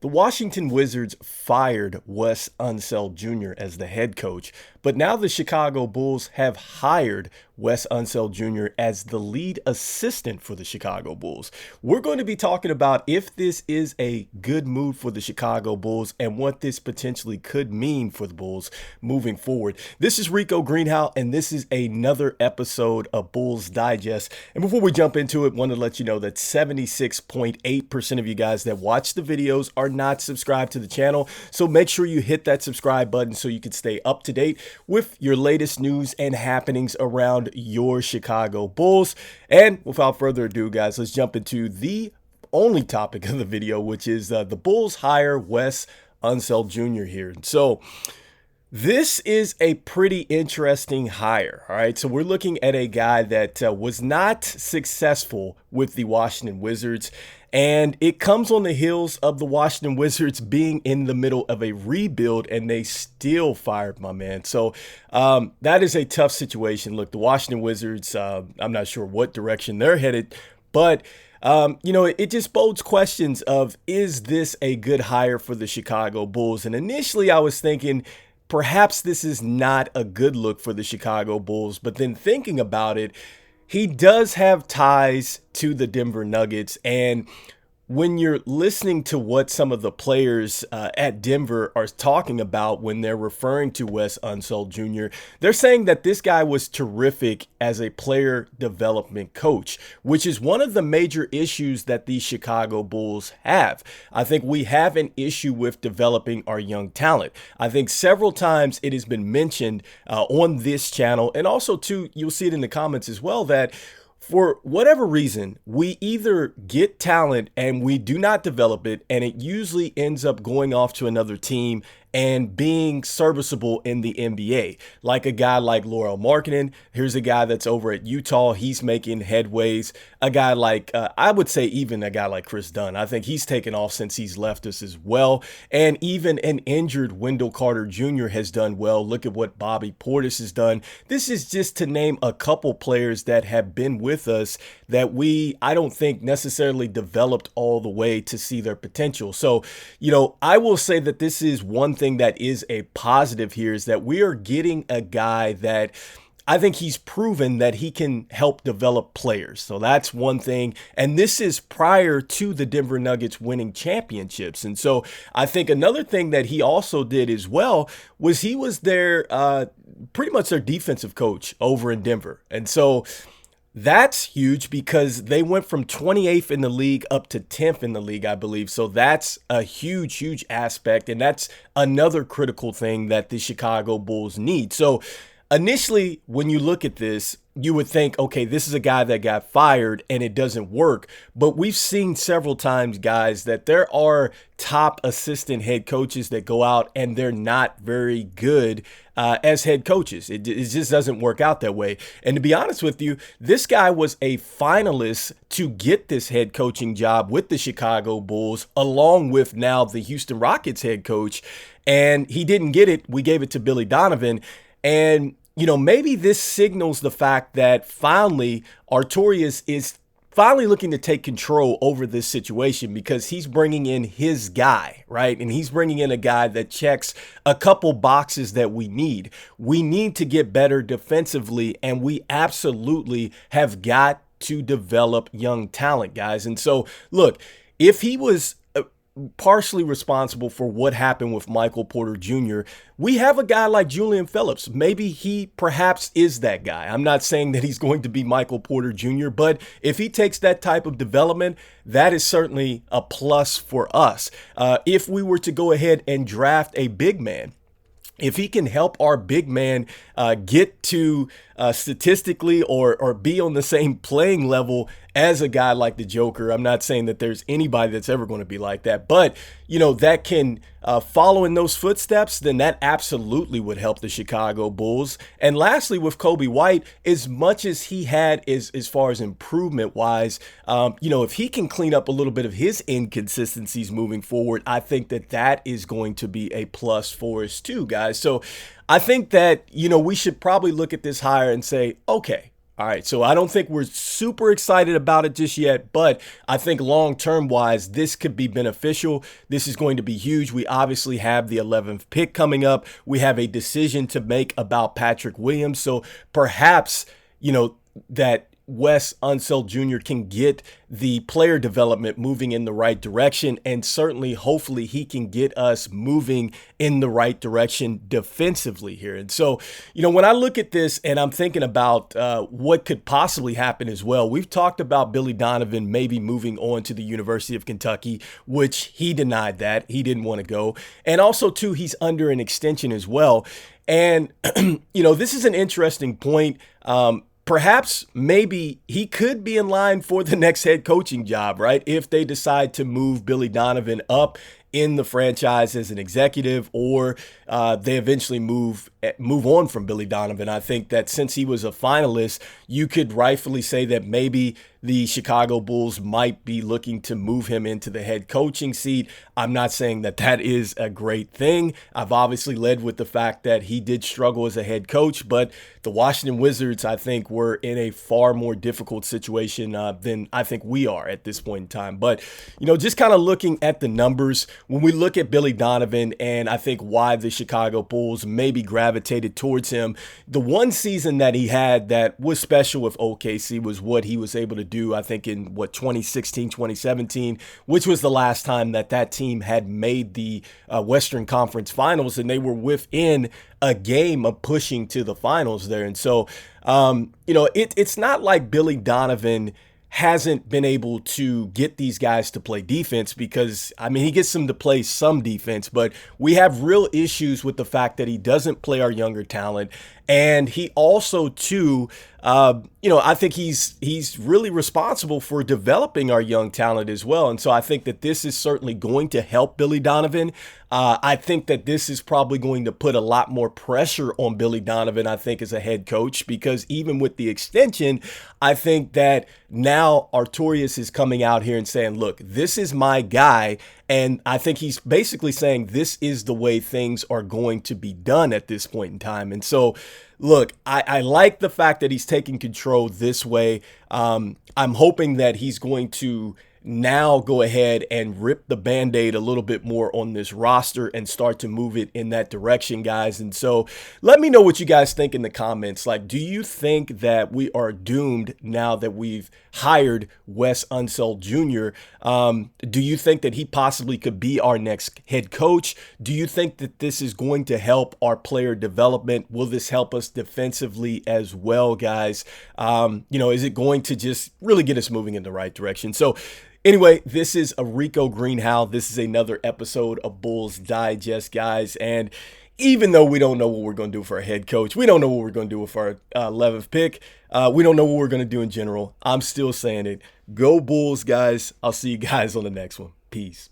The Washington Wizards fired Wes Unseld Jr. as the head coach, but now the Chicago Bulls have hired Wes Unseld Jr. as the lead assistant for the Chicago Bulls. We're going to be talking about if this is a good move for the Chicago Bulls and what this potentially could mean for the Bulls moving forward. This is Rico Greenhowe, and this is another episode of Bulls Digest. And before we jump into it, I want to let you know that 76.8% of you guys that watch the videos are not subscribed to the channel. So make sure you hit that subscribe button so you can stay up to date with your latest news and happenings around your Chicago Bulls. And without further ado, guys, let's jump into the only topic of the video, which is the Bulls hire Wes Unseld Jr. here. So this is a pretty interesting hire. All right, so we're looking at a guy that was not successful with the Washington Wizards, and it comes on the heels of the Washington Wizards being in the middle of a rebuild, and they still fired my man. So that is a tough situation. Look, the Washington Wizards, I'm not sure what direction they're headed, but it just bodes questions of, is this a good hire for the Chicago Bulls? And initially I was thinking, perhaps this is not a good look for the Chicago Bulls, but then thinking about it, he does have ties to the Denver Nuggets, and when you're listening to what some of the players at Denver are talking about when they're referring to Wes Unseld Jr., they're saying that this guy was terrific as a player development coach, which is one of the major issues that the Chicago Bulls have. I think we have an issue with developing our young talent. I think several times it has been mentioned on this channel, and also too, you'll see it in the comments as well, that for whatever reason, we either get talent and we do not develop it, and it usually ends up going off to another team and being serviceable in the NBA. Like a guy like Laurel Markkanen. Here's a guy that's over at Utah. He's making headways. A guy like, I would say even a guy like Chris Dunn. I think he's taken off since he's left us as well. And even an injured Wendell Carter Jr. has done well. Look at what Bobby Portis has done. This is just to name a couple players that have been with us that I don't think necessarily developed all the way to see their potential. So, I will say that this is one thing that is a positive here, is that we are getting a guy that I think he's proven that he can help develop players. So that's one thing. And this is prior to the Denver Nuggets winning championships. And so I think another thing that he also did as well was he was their pretty much their defensive coach over in Denver. And so that's huge because they went from 28th in the league up to 10th in the league, I believe. So that's a huge, huge aspect. And that's another critical thing that the Chicago Bulls need. So initially, when you look at this, you would think, okay, this is a guy that got fired and it doesn't work. But we've seen several times, guys, that there are top assistant head coaches that go out and they're not very good as head coaches. It just doesn't work out that way. And to be honest with you, this guy was a finalist to get this head coaching job with the Chicago Bulls, along with now the Houston Rockets head coach. And he didn't get it. We gave it to Billy Donovan. And maybe this signals the fact that finally Artorias is finally looking to take control over this situation, because he's bringing in his guy, right? And he's bringing in a guy that checks a couple boxes that we need. We need to get better defensively, and we absolutely have got to develop young talent, guys. And so, look, if he was partially responsible for what happened with Michael Porter Jr., we have a guy like Julian Phillips. Maybe he perhaps is that guy. I'm not saying that he's going to be Michael Porter Jr., but if he takes that type of development, that is certainly a plus for us. If we were to go ahead and draft a big man, if he can help our big man get to statistically or be on the same playing level as a guy like the Joker. I'm not saying that there's anybody that's ever going to be like that, but that can follow in those footsteps, then that absolutely would help the Chicago Bulls. And lastly, with Kobe White, as much as he had as far as improvement wise, if he can clean up a little bit of his inconsistencies moving forward, I think that is going to be a plus for us too, guys. So I think that, we should probably look at this hire and say, okay, All right, so I don't think we're super excited about it just yet, but I think long-term wise, this could be beneficial. This is going to be huge. We obviously have the 11th pick coming up. We have a decision to make about Patrick Williams. So perhaps, that Wes Unseld Jr. can get the player development moving in the right direction. And certainly, hopefully, he can get us moving in the right direction defensively here. And so, when I look at this and I'm thinking about what could possibly happen as well, we've talked about Billy Donovan maybe moving on to the University of Kentucky, which he denied that. He didn't want to go. And also, too, he's under an extension as well. And, this is an interesting point. Perhaps maybe he could be in line for the next head coaching job, right? If they decide to move Billy Donovan up in the franchise as an executive, or they eventually move on from Billy Donovan. I think that since he was a finalist, you could rightfully say that maybe the Chicago Bulls might be looking to move him into the head coaching seat. I'm not saying that that is a great thing. I've obviously led with the fact that he did struggle as a head coach, but the Washington Wizards, I think, were in a far more difficult situation than I think we are at this point in time. But, just kind of looking at the numbers, when we look at Billy Donovan and I think why the Chicago Bulls maybe gravitated towards him, the one season that he had that was special with OKC was what he was able to do, I think, in 2016, 2017, which was the last time that team had made the Western Conference Finals, and they were within a game of pushing to the finals there. And so, it's not like Billy Donovan hasn't been able to get these guys to play defense, because, he gets them to play some defense, but we have real issues with the fact that he doesn't play our younger talent. And he also, too, I think he's really responsible for developing our young talent as well. And so I think that this is certainly going to help Billy Donovan. I think that this is probably going to put a lot more pressure on Billy Donovan, I think, as a head coach, because even with the extension, I think that now Artorias is coming out here and saying, look, this is my guy. And I think he's basically saying this is the way things are going to be done at this point in time. And so, look, I like the fact that he's taking control this way. I'm hoping that he's going to now go ahead and rip the Band-Aid a little bit more on this roster and start to move it in that direction, guys. And so let me know what you guys think in the comments. Like, do you think that we are doomed now that we've hired Wes Unseld Jr.? Do you think that he possibly could be our next head coach? Do you think that this is going to help our player development? Will this help us defensively as well, guys? Is it going to just really get us moving in the right direction? So anyway, this is a Rico Greenhowe. This is another episode of Bulls Digest, guys. And even though we don't know what we're going to do for our head coach, we don't know what we're going to do with our 11th pick, we don't know what we're going to do in general, I'm still saying it. Go Bulls, guys. I'll see you guys on the next one. Peace.